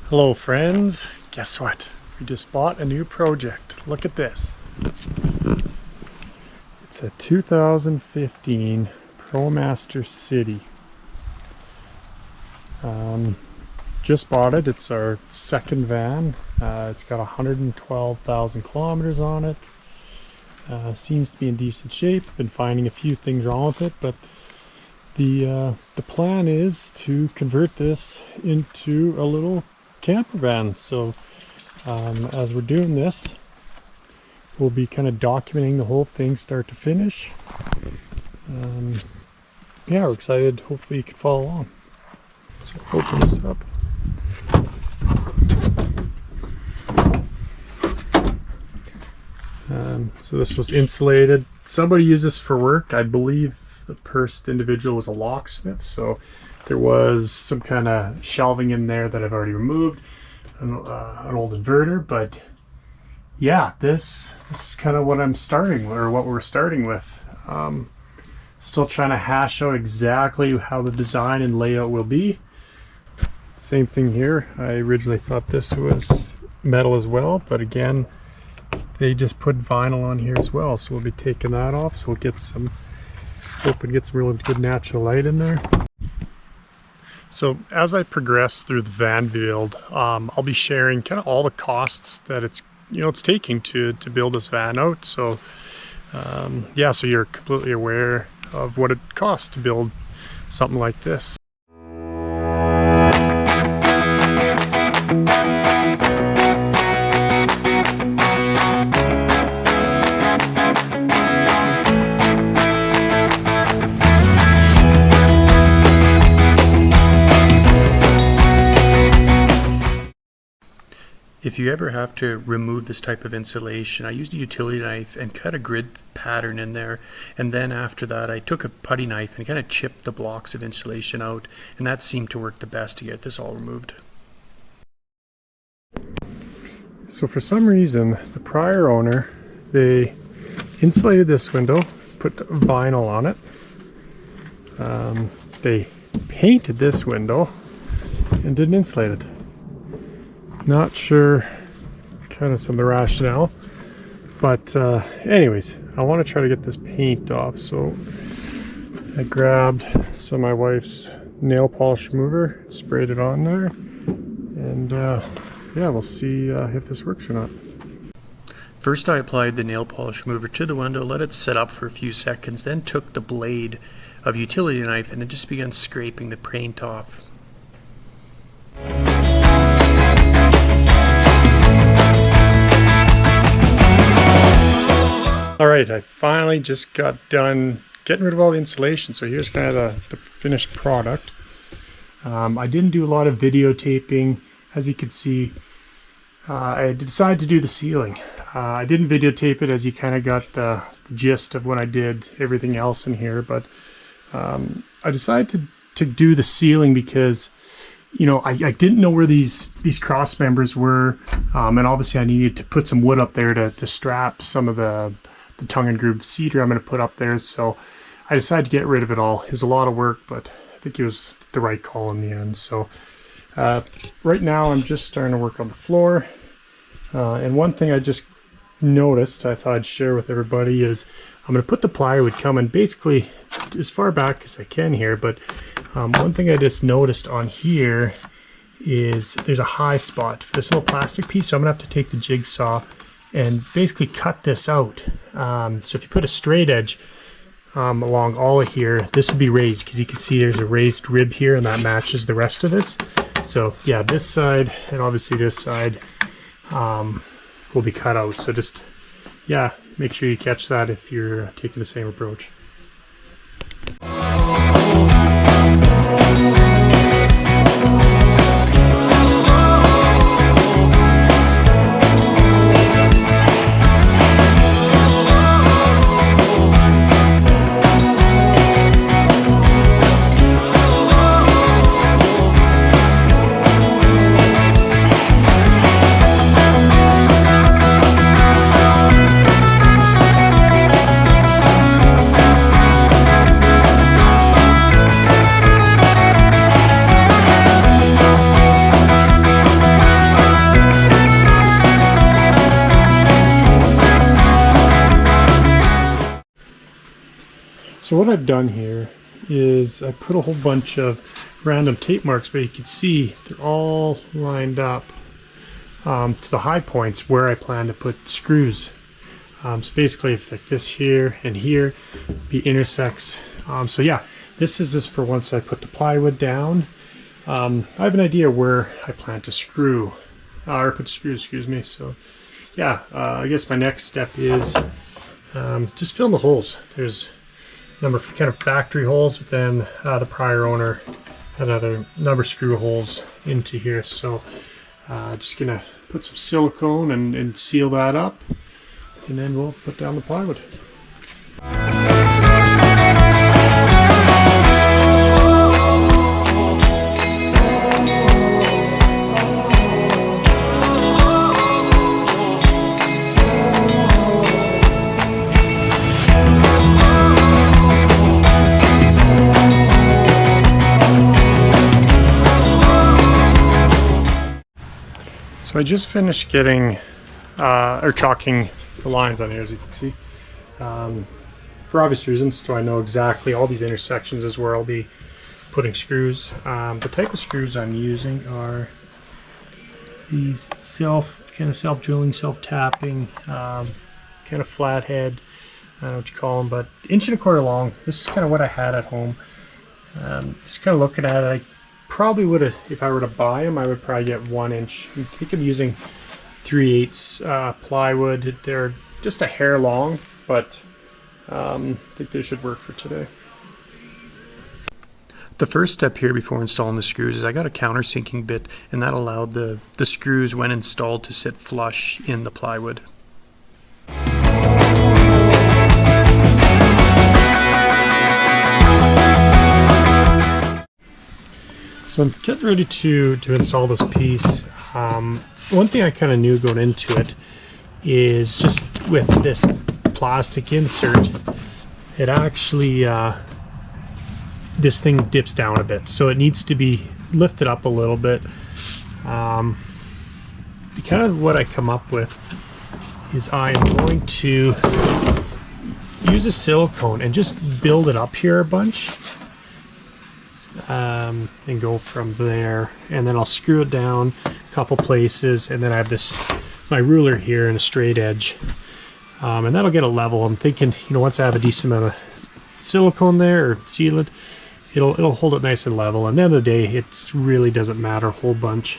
Hello friends, guess what? We just bought a new project. Look at this. It's a 2015 Promaster City. Just bought it. It's our second van. It's got 112,000 kilometers on it. Seems to be in decent shape. Been finding a few things wrong with it, but the plan is to convert this into a little camper van. So as we're doing this, we'll be kind of documenting the whole thing start to finish. Yeah, we're excited. Hopefully you can follow along. So open this up. So this was insulated. Somebody used this for work. I believe the first individual was a locksmith, so there was some kind of shelving in there that I've already removed, an old inverter. But yeah, this is kind of what I'm starting, or what we're starting with. Still trying to hash out exactly how the design and layout will be. Same thing here. I originally thought this was metal as well, but again, they just put vinyl on here as well, so we'll be taking that off. So we'll get some, hoping to get some really good natural light in there. So as I progress through the van build, I'll be sharing kind of all the costs that it's taking to build this van out. So yeah, so you're completely aware of what it costs to build something like this. If you ever have to remove this type of insulation, I used a utility knife and cut a grid pattern in there, and then after that I took a putty knife and kind of chipped the blocks of insulation out, and that seemed to work the best to get this all removed. So for some reason, the prior owner, they insulated this window, put vinyl on it. They painted this window and didn't insulate it. Not sure kind of some of the rationale, but anyways, I want to try to get this paint off. So I grabbed some of my wife's nail polish remover, sprayed it on there, and yeah, we'll see if this works or not. First I applied the nail polish remover to the window, let it set up for a few seconds, then took the blade of utility knife and then just began scraping the paint off. Alright, I finally just got done getting rid of all the insulation, so here's kind of the finished product. I didn't do a lot of videotaping. As you can see, I decided to do the ceiling. I didn't videotape it, as you kind of got the gist of when I did everything else in here, but I decided to do the ceiling because I didn't know where these cross members were, and obviously I needed to put some wood up there to strap some of the tongue and groove cedar I'm going to put up there. So I decided to get rid of it all. It was a lot of work, but I think it was the right call in the end. So right now I'm just starting to work on the floor, and one thing I just noticed I thought I'd share with everybody is I'm going to put the plywood coming basically as far back as I can here, but one thing I just noticed on here is there's a high spot for this little plastic piece, so I'm going to have to take the jigsaw and basically cut this out. So if you put a straight edge along all of here, this would be raised, because you can see there's a raised rib here and that matches the rest of this. So yeah, this side and obviously this side will be cut out. So just, yeah, make sure you catch that if you're taking the same approach. So what I've done here is I put a whole bunch of random tape marks, but you can see they're all lined up to the high points where I plan to put screws. So basically, if like this here and here be intersects. So yeah, this is just for once I put the plywood down. I have an idea where I plan to screw, or put screws, excuse me. So yeah, I guess my next step is just fill the holes. There's a number of kind of factory holes, but then the prior owner had another number of screw holes into here. So just gonna put some silicone and seal that up, and then we'll put down the plywood. So I just finished getting, or chalking the lines on here, as you can see. For obvious reasons, so I know exactly all these intersections is where I'll be putting screws. The type of screws I'm using are these kind of self-drilling, self-tapping, kind of flathead, I don't know what you call them, but 1.25 inch long. This is kind of what I had at home. Just kind of looking at it, I probably would have, if I were to buy them, I would probably get 1 inch. I think I'm using 3/8 plywood. They're just a hair long, but I think they should work for today. The first step here before installing the screws is I got a countersinking bit, and that allowed the screws when installed to sit flush in the plywood. So I'm getting ready to install this piece. One thing I kind of knew going into it is just with this plastic insert, it actually, this thing dips down a bit. So it needs to be lifted up a little bit. Kind of what I come up with is I am going to use a silicone and just build it up here a bunch. And go from there, and then I'll screw it down a couple places, and then I have my ruler here and a straight edge, and that'll get it level. I'm thinking, once I have a decent amount of silicone there or sealant, it'll hold it nice and level. And at the end of the day, it really doesn't matter a whole bunch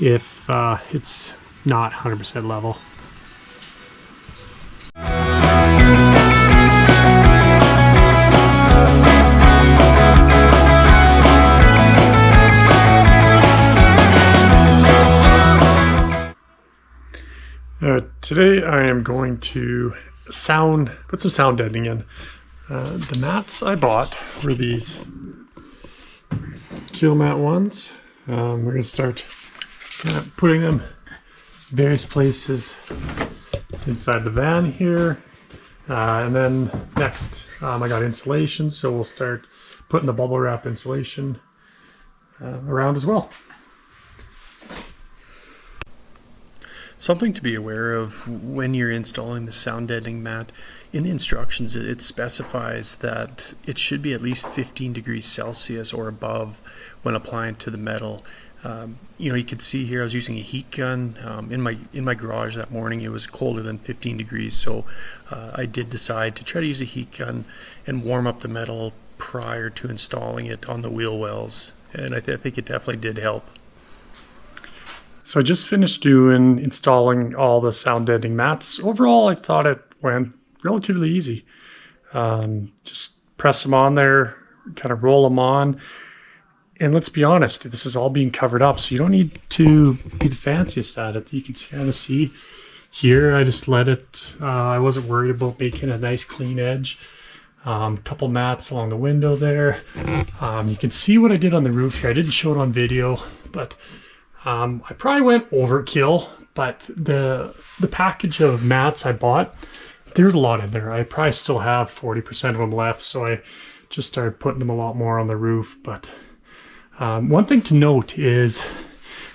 if it's not 100% level. Today I am going to put some sound deadening in. The mats I bought were these Kill Mat ones. We're going to start putting them various places inside the van here. And then next I got insulation, so we'll start putting the bubble wrap insulation around as well. Something to be aware of when you're installing the sound deadening mat, in the instructions it specifies that it should be at least 15 degrees Celsius or above when applying to the metal. You could see here I was using a heat gun. In my garage that morning it was colder than 15 degrees, so I did decide to try to use a heat gun and warm up the metal prior to installing it on the wheel wells, and I think it definitely did help. So I just finished installing all the sound deadening mats. Overall, I thought it went relatively easy. Just press them on there, kind of roll them on. And let's be honest, this is all being covered up, so you don't need to be the fanciest at it. You can kind of see here, I just let it, I wasn't worried about making a nice clean edge. Couple mats along the window there. You can see what I did on the roof here. I didn't show it on video, but I probably went overkill, but the package of mats I bought, there's a lot in there. I probably still have 40% of them left, so I just started putting them a lot more on the roof. But one thing to note is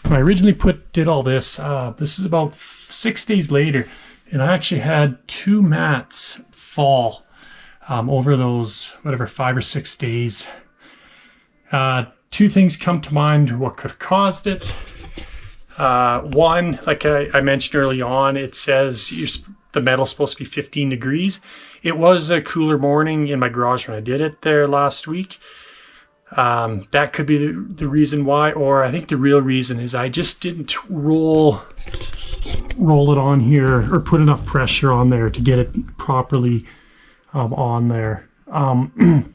when I originally did all this, this is about 6 days later, and I actually had 2 mats fall. over those, whatever, 5 or 6 days. Two things come to mind what could have caused it. One, like I mentioned early on, it says the metal's supposed to be 15 degrees. It was a cooler morning in my garage when I did it there last week. That could be the reason why, or I think the real reason is I just didn't roll it on here or put enough pressure on there to get it properly on there.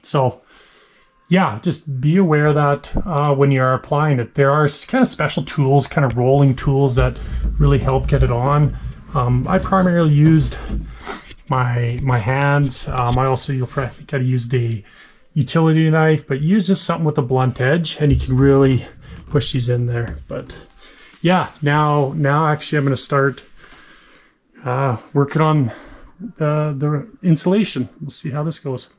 So yeah, just be aware that when you are applying it, there are kind of special tools, kind of rolling tools that really help get it on. I primarily used my hands. You'll probably gotta use the utility knife, but use just something with a blunt edge and you can really push these in there. But yeah, now actually I'm going to start working on the insulation. We'll see how this goes.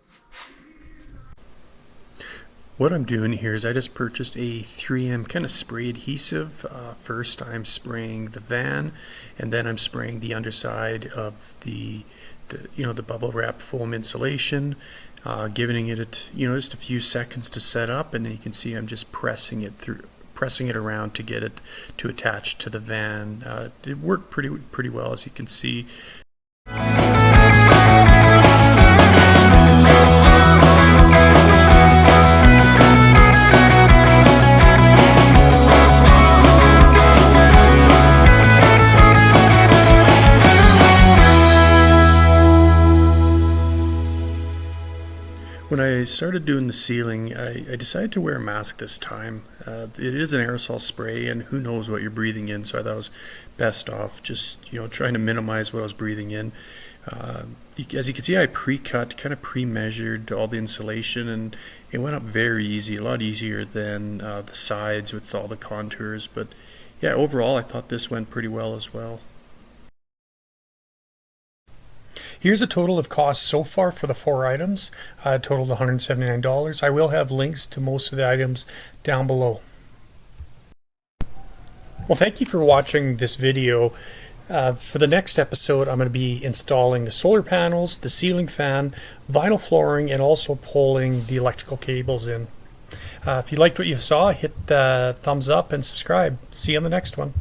What I'm doing here is I just purchased a 3M kind of spray adhesive. First I'm spraying the van, and then I'm spraying the underside of the bubble wrap foam insulation, giving it just a few seconds to set up, and then you can see I'm just pressing it around to get it to attach to the van. It worked pretty well, as you can see. When I started doing the ceiling, I decided to wear a mask this time. It is an aerosol spray, and who knows what you're breathing in, so I thought it was best off just trying to minimize what I was breathing in. As you can see, I pre-cut, kind of pre-measured all the insulation, and it went up very easy, a lot easier than the sides with all the contours. But yeah, overall I thought this went pretty well as well. Here's a total of costs so far for the 4 items, totaled $179. I will have links to most of the items down below. Well, thank you for watching this video. For the next episode, I'm going to be installing the solar panels, the ceiling fan, vinyl flooring, and also pulling the electrical cables in. If you liked what you saw, hit the thumbs up and subscribe. See you on the next one.